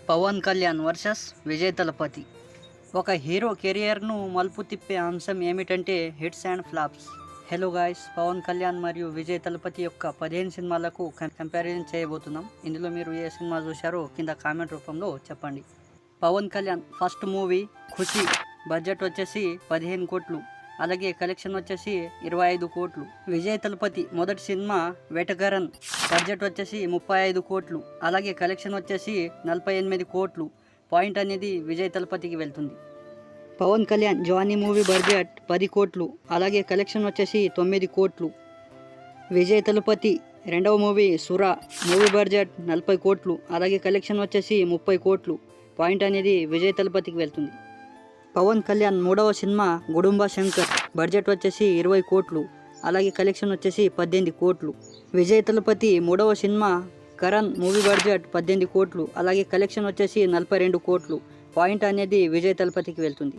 Pawan Kalyan versus Vijay Thalapathy. ఒక hero కెరియర్ను మలుపు తిప్పే అంశం ఏమిటంటే hits and flops. Hello guys, Pawan Kalyan మరియు విజయ్ తలపతి యొక్క 15 సినిమాలకు కంపారిజన్ చేయబోతున్నాం. ఇందులో మీరు ఏ సినిమా చూశారో కింద కామెంట్ రూపంలో చెప్పండి. పవన్ కళ్యాణ్ ఫస్ట్ మూవీ ఖుషి, బడ్జెట్ వచ్చేసి 15 కోట్లు, అలాగే కలెక్షన్ వచ్చేసి 25 కోట్లు. విజయ్ తలపతి మొదటి సినిమా వేటగారన్, బడ్జెట్ వచ్చేసి 35 కోట్లు, అలాగే కలెక్షన్ వచ్చేసి 48 కోట్లు. పాయింట్ అనేది విజయ్ తలపతికి వెళ్తుంది. Pawan Kalyan Johnny movie budget 10 కోట్లు, అలాగే కలెక్షన్ వచ్చేసి 9 కోట్లు. విజయ్ తలపతి రెండవ మూవీ సురా, మూవీ బడ్జెట్ 40 కోట్లు, అలాగే కలెక్షన్ వచ్చేసి 30 కోట్లు. పాయింట్ అనేది విజయ్ తలపతికి వెళ్తుంది. పవన్ కళ్యాణ్ మూడవ సినిమా గుడుంబ శంకర్, బడ్జెట్ వచ్చేసి 20 కోట్లు, అలాగే కలెక్షన్ వచ్చేసి 18 కోట్లు. విజయ్ తలపతి మూడవ సినిమా కరణ్, మూవీ బడ్జెట్ 18 కోట్లు, అలాగే కలెక్షన్ వచ్చేసి 42 కోట్లు. పాయింట్ అనేది విజయ్ తలపతికి వెళ్తుంది.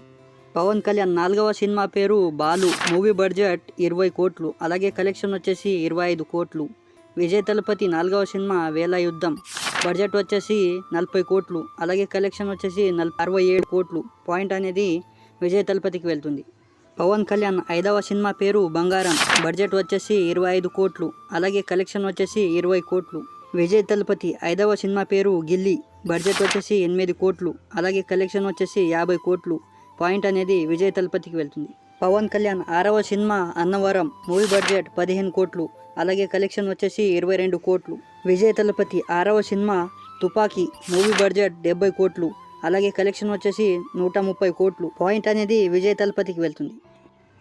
పవన్ కళ్యాణ్ నాలుగవ సినిమా పేరు బాలు, మూవీ బడ్జెట్ 20 కోట్లు, అలాగే కలెక్షన్ వచ్చేసి 25 కోట్లు. విజయ్ తలపతి నాలుగవ సినిమా వేల యుద్ధం, బడ్జెట్ వచ్చేసి 40 కోట్లు, అలాగే కలెక్షన్ వచ్చేసి 67 కోట్లు. పాయింట్ అనేది విజయ్ తలపతికి వెళ్తుంది. పవన్ కళ్యాణ్ ఐదవ సినిమా పేరు బంగారం, బడ్జెట్ వచ్చేసి 25 కోట్లు, అలాగే కలెక్షన్ వచ్చేసి 20 కోట్లు. విజయ్ తలపతి ఐదవ సినిమా పేరు గిల్లీ, బడ్జెట్ వచ్చేసి 8 కోట్లు, అలాగే కలెక్షన్ వచ్చేసి 50 కోట్లు. పాయింట్ అనేది విజయ్ తలపతికి వెళ్తుంది. పవన్ కళ్యాణ్ ఆరవ సినిమా అన్నవరం, మూవీ బడ్జెట్ 15 కోట్లు, అలాగే కలెక్షన్ వచ్చేసి 22 కోట్లు. విజయ్ తలపతి ఆరవ సినిమా తుపాకీ, మూవీ బడ్జెట్ 70 కోట్లు, అలాగే కలెక్షన్ వచ్చేసి 130 కోట్లు. పాయింట్ అనేది విజయ్ తలపతికి వెళ్తుంది.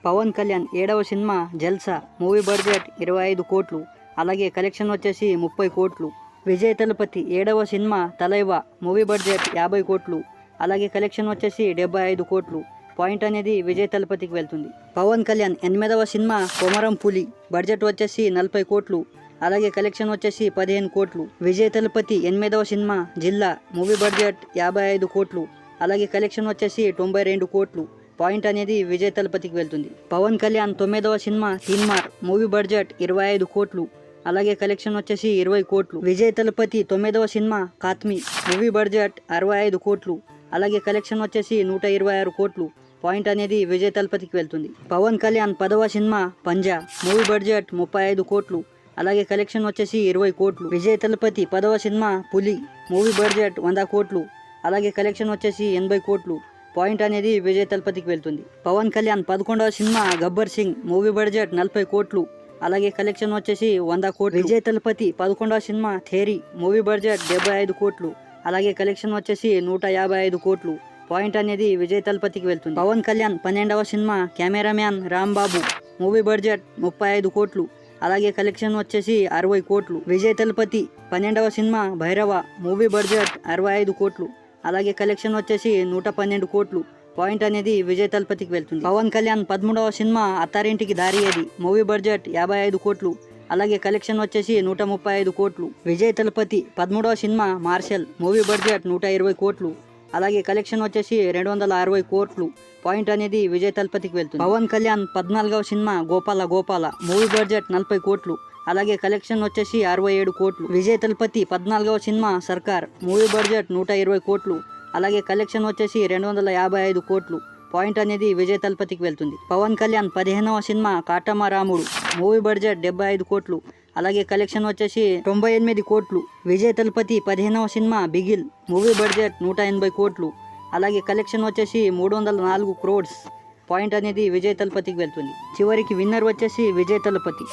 పవన్ కళ్యాణ్ ఏడవ సినిమా జల్సా, మూవీ బడ్జెట్ 25 కోట్లు, అలాగే కలెక్షన్ వచ్చేసి 30 కోట్లు. విజయ్ తలపతి ఏడవ సినిమా తలైవా, మూవీ బడ్జెట్ 50 కోట్లు, అలాగే కలెక్షన్ వచ్చేసి 75 కోట్లు. పాయింట్ అనేది విజయ్ తలపతికి వెళ్తుంది. పవన్ కళ్యాణ్ ఎనిమిదవ సినిమా కొమరం పులి, బడ్జెట్ వచ్చేసి 40 కోట్లు, అలాగే కలెక్షన్ వచ్చేసి 15 కోట్లు. విజయ్ తలపతి ఎనిమిదవ సినిమా జిల్లా, మూవీ బడ్జెట్ 55 కోట్లు, అలాగే కలెక్షన్ వచ్చేసి 92 కోట్లు. పాయింట్ అనేది విజయ్ తలపతికి వెళ్తుంది. పవన్ కళ్యాణ్ తొమ్మిదవ సినిమా తీన్మార్, మూవీ బడ్జెట్ 25 కోట్లు, అలాగే కలెక్షన్ వచ్చేసి 20 కోట్లు. విజయ్ తలపతి తొమ్మిదవ సినిమా కాత్మి, మూవీ బడ్జెట్ 65 కోట్లు, అలాగే కలెక్షన్ వచ్చేసి 126 కోట్లు. పాయింట్ అనేది విజయ్ తలపతికి వెళ్తుంది. పవన్ కళ్యాణ్ 10వ సినిమా పంజా, మూవీ బడ్జెట్ 35 కోట్లు, అలాగే కలెక్షన్ వచ్చేసి 20 కోట్లు. విజయ్ తలపతి 10వ సినిమా పులి, మూవీ బడ్జెట్ 100 కోట్లు, అలాగే కలెక్షన్ వచ్చేసి 80 కోట్లు. పాయింట్ అనేది విజయ్ తలపతికి వెళ్తుంది. పవన్ కళ్యాణ్ 11వ సినిమా గబ్బర్ సింగ్, మూవీ బడ్జెట్ 40 కోట్లు, అలాగే కలెక్షన్ వచ్చేసి 100 కోట్లు. విజయ్ తలపతి 11వ సినిమా థేరీ, మూవీ బడ్జెట్ 75 కోట్లు, అలాగే కలెక్షన్ వచ్చేసి 155 కోట్లు. పాయింట్ అనేది విజయ్ తలపతికి వెళ్తుంది. పవన్ కళ్యాణ్ 12వ సినిమా కెమెరామ్యాన్ రాంబాబు, మూవీ బడ్జెట్ 35 కోట్లు, అలాగే కలెక్షన్ వచ్చేసి 60 కోట్లు. విజయ్ తలపతి 12వ సినిమా భైరవ, మూవీ బడ్జెట్ 65 కోట్లు, అలాగే కలెక్షన్ వచ్చేసి 112 కోట్లు. పాయింట్ అనేది విజయ్ తలపతికి వెళ్తుంది. పవన్ కళ్యాణ్ 13వ సినిమా అత్తారింటికి దారి ఏది, మూవీ బడ్జెట్ 55 కోట్లు, అలాగే కలెక్షన్ వచ్చేసి 135 కోట్లు. విజయ్ తలపతి 13వ సినిమా మార్షల్, మూవీ బడ్జెట్ 120 కోట్లు, అలాగే కలెక్షన్ వచ్చేసి 260 కోట్లు. పాయింట్ అనేది విజయ్ తలపతికి వెళ్తుంది. పవన్ కళ్యాణ్ 14వ సినిమా గోపాల, మూవీ బడ్జెట్ 40 కోట్లు, అలాగే కలెక్షన్ వచ్చేసి 67 కోట్లు. విజయ్ తలపతి 14వ సినిమా సర్కార్, మూవీ బడ్జెట్ 120 కోట్లు, అలాగే కలెక్షన్ వచ్చేసి 255 కోట్లు. పాయింట్ అనేది విజయ్ తలపతికి వెళ్తుంది. పవన్ కళ్యాణ్ 15వ సినిమా కాటమ రాముడు, మూవీ బడ్జెట్ 75 కోట్లు, అలాగే కలెక్షన్ వచ్చేసి 98 కోట్లు. విజయ్ తలపతి 15వ సినిమా బిగిల్, మూవీ బడ్జెట్ 180 కోట్లు, అలాగే కలెక్షన్ వచ్చేసి 304 క్రోడ్స్. పాయింట్ అనేది విజయ్ తలపతికి వెళ్తుంది. చివరికి విన్నర్ వచ్చేసి విజయ్ తలపతి.